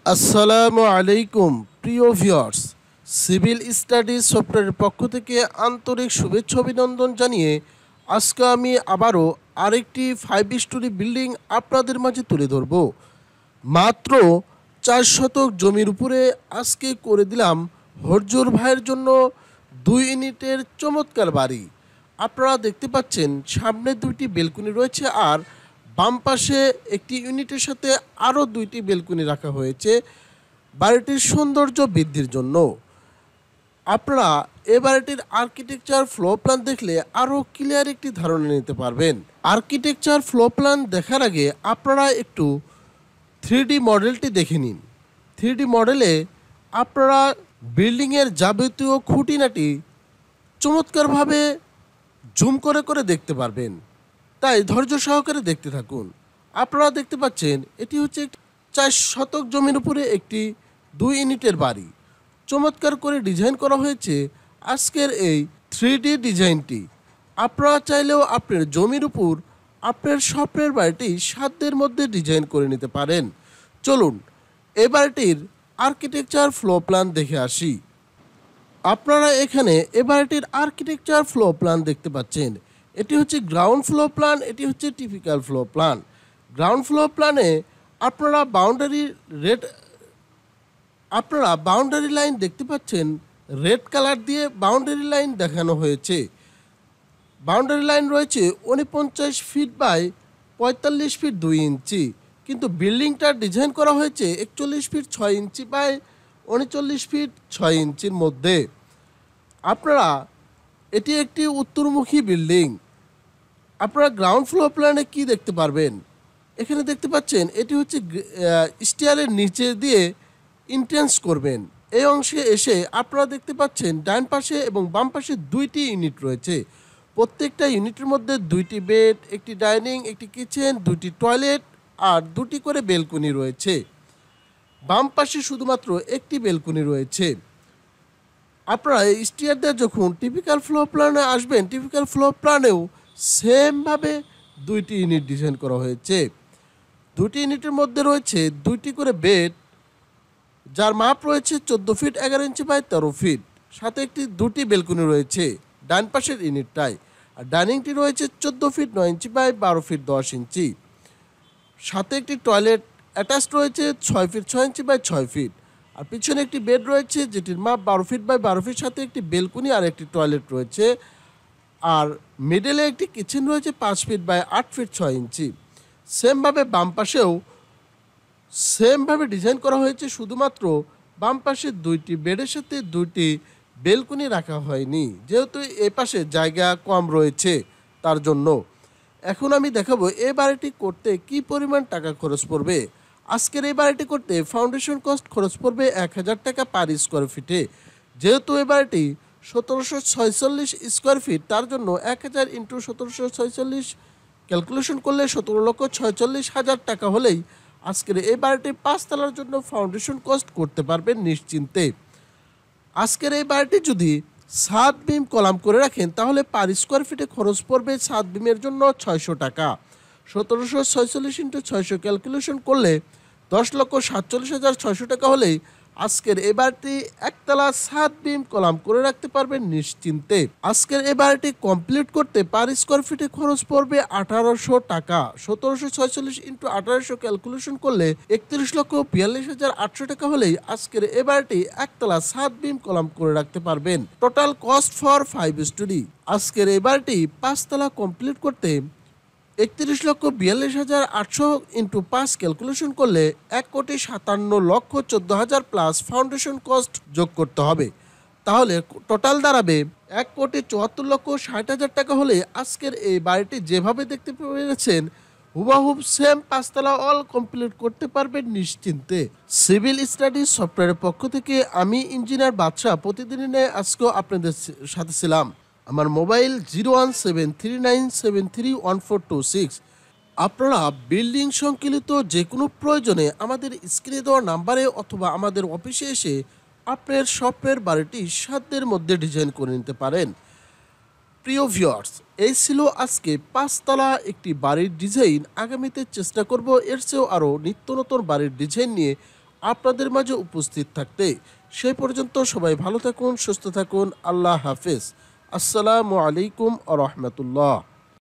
আসসালামু আলাইকুম প্রিয় ভিউয়ার্স, সিভিল স্টাডিজ সফটওয়্যারের পক্ষ থেকে আন্তরিক শুভেচ্ছা অভিনন্দন জানিয়ে আজকে আমি আবারও আরেকটি 5 স্টোরি বিল্ডিং আপনাদের মাঝে তুলে ধরব। মাত্র 4 শতক জমির উপরে আজকে করে দিলাম হরজুর ভাইয়ের জন্য 2 ইউনিটের চমৎকার বাড়ি। আপনারা দেখতে পাচ্ছেন সামনে 2টি বেলকনি রয়েছে আর বাম পাশে একটি ইউনিটের সাথে আরও 2টি বেলকনি রাখা হয়েছে বাড়িটির সৌন্দর্য বৃদ্ধির জন্য। আপনারা এ বাড়িটির আর্কিটেকচার ফ্লোর প্ল্যান দেখলে আরও ক্লিয়ার একটি ধারণা নিতে পারবেন। আর্কিটেকচার ফ্লোর প্ল্যান দেখার আগে আপনারা একটু 3D মডেলটি দেখে নিন। 3D মডেলে আপনারা বিল্ডিংয়ের যাবতীয় খুঁটিনাটি চমৎকারভাবে জুম করে করে দেখতে পারবেন, তাই ধৈর্য সহকারে দেখতে থাকুন। আপনারা দেখতে পাচ্ছেন এটি হচ্ছে 4 শতক জমির উপরে একটি 2 ইউনিটের বাড়ি। চমৎকার করে ডিজাইন করা হয়েছে আজকের এই 3D ডিজাইনটি। আপনারা চাইলেও আপনার জমির উপর আপনার স্বপ্নের বাড়িটি সাধ্যের মধ্যে ডিজাইন করে নিতে পারেন। চলুন এ বাড়িটির আর্কিটেকচার ফ্লোর প্ল্যান দেখে আসি। আপনারা এখানে এ বাড়িটির আর্কিটেকচার ফ্লোর প্ল্যান দেখতে পাচ্ছেন। এটি হচ্ছে গ্রাউন্ড ফ্লোর প্ল্যান, এটি হচ্ছে typical floor plan. Ground floor প্ল্যানে আপনারা বাউন্ডারি লাইন দেখতে পাচ্ছেন, রেড কালার দিয়ে বাউন্ডারি লাইন দেখানো হয়েছে। বাউন্ডারি লাইন রয়েছে 49 ফিট বাই 45 ফিট 2 ইঞ্চি, কিন্তু বিল্ডিংটা ডিজাইন করা হয়েছে 41 ফিট 6 ইঞ্চি বাই 39 ফিট 6 ইঞ্চির মধ্যে। আপনারা এটি একটি উত্তরমুখী বিল্ডিং। আপনারা গ্রাউন্ড ফ্লোর প্ল্যানে কি দেখতে পারবেন, এখানে দেখতে পাচ্ছেন এটি হচ্ছে স্টেয়ারের নিচে দিয়ে এন্ট্রান্স করবেন। এই অংশে এসে আপনারা দেখতে পাচ্ছেন ডান পাশে এবং বাম পাশে 2টি ইউনিট রয়েছে। প্রত্যেকটা ইউনিটের মধ্যে 2টি বেড, একটি ডাইনিং, একটি কিচেন, 2টি টয়লেট আর 2টি করে বেলকনি রয়েছে। বাম পাশে শুধুমাত্র একটি বেলকনি রয়েছে। আপনারা স্টেয়ার দিয়ে যখন টিপিক্যাল ফ্লোর প্ল্যানে আসবেন, টিপিক্যাল ফ্লোর প্ল্যানেও সেমভাবে 2টি ইউনিট ডিজাইন করা হয়েছে। 2টি ইউনিটের মধ্যে রয়েছে 2টি করে বেড, যার মাপ রয়েছে 14 ফিট 11 ইঞ্চি বাই 13 ফিট। সাথে 2টি বেলকনি রয়েছে ডান পাশের ইউনিটটায়। আর ডাইনিংটি রয়েছে 14 ফিট 9 ইঞ্চি বাই 12 ফিট 10 ইঞ্চি। সাথে একটি টয়লেট অ্যাটাচড রয়েছে 6 ফিট 6 ইঞ্চি বাই 6 ফিট। আর পিছনে একটি বেড রয়েছে যেটির মাপ 12 ফিট বাই 12 ফিট, সাথে একটি বেলকনি আর একটি টয়লেট রয়েছে। আর মিডলে একটি কিচেন রয়েছে 5 ফিট বাই 8 ফিট 6 ইঞ্চি। সেমভাবে বাম পাশেও সেমভাবে ডিজাইন করা হয়েছে, শুধুমাত্র বাম পাশে 2টি বেডের সাথে 2টি বেলকনি রাখা হয়নি, যেহেতু এ পাশে জায়গা কম রয়েছে তার জন্য। এখন আমি দেখাবো এই বাড়িটি করতে কি পরিমাণ টাকা খরচ পড়বে। আজকের এই বাড়িটি করতে ফাউন্ডেশন কস্ট খরচ পড়বে 1000 টাকা পার স্কোয়ার ফিটে। যেহেতু এই বাড়িটি 1746 স্কোয়ার ফিট, তার জন্য 1000 ইন্টু 1746 ক্যালকুলেশন করলে 17,46,000 টাকা হলেই আজকের এই বাড়িটির 5 তলার জন্য ফাউন্ডেশন কস্ট করতে পারবেন নিশ্চিন্তে। আজকের এই বাড়িটি যদি 7 বিম কলাম করে রাখেন তাহলে পার স্কোয়ার ফিটে খরচ পড়বে 7 বিমের জন্য 600 টাকা। 1746 ইন্টু 600 ক্যালকুলেশন করলে 10,47,600 টাকা হলেই আজকের এই বাড়িটি একতলা 7 বিম কলাম করে রাখতে পারবেন নিশ্চিন্তে। আজকের এই বাড়িটি কমপ্লিট করতে পার স্কোয়ার ফিটে খরচ পড়বে 1800 টাকা। 1746 ইন্টু 1800 ক্যালকুলেশন করলে 31,42,800 টাকা হলেই আজকের এই বাড়িটি একতলা 7 বিম কলাম করে রাখতে পারবেন। Total cost for 5 story. আজকের এই বাড়িটি 5 তলা কমপ্লিট করতে 31,42,800 ইন্টু 5 ক্যালকুলেশন করলে 1,57,14,000 প্লাস ফাউন্ডেশন কস্ট যোগ করতে হবে। তাহলে টোটাল দাঁড়াবে 1,74,60,000 টাকা হলে আজকের এই বাড়িটি যেভাবে দেখতে পেরেছেন হুবাহুব সেম 5 তলা অল কমপ্লিট করতে পারবেন নিশ্চিন্তে। সিভিল স্টাডিজ সফটওয়্যারের পক্ষ থেকে আমি ইঞ্জিনিয়ার বাদশাহ প্রতিদিনের ন্যায় আজকেও আপনাদের সাথে ছিলাম। আমার মোবাইল 0173973142 আপনারা বিল্ডিং সংক্রান্ত যে কোনো প্রয়োজনে আমাদের স্ক্রিনে দেওয়া নাম্বারে অথবা আমাদের অফিসে এসে আপনার স্বপ্নের বাড়িটি সাধ্যের মধ্যে ডিজাইন করে নিতে পারেন। প্রিয় ভিউয়ার্স, এই ছিল আজকে 5 তলা একটি বাড়ির ডিজাইন। আগামীতে চেষ্টা করব এর চেয়েও আরও নিত্য নতুন বাড়ির ডিজাইন নিয়ে আপনাদের মাঝে উপস্থিত থাকতে। সেই পর্যন্ত সবাই ভালো থাকুন, সুস্থ থাকুন। আল্লাহ হাফেজ। আসসালামু আলাইকুম আ রহমতুল্লাহ।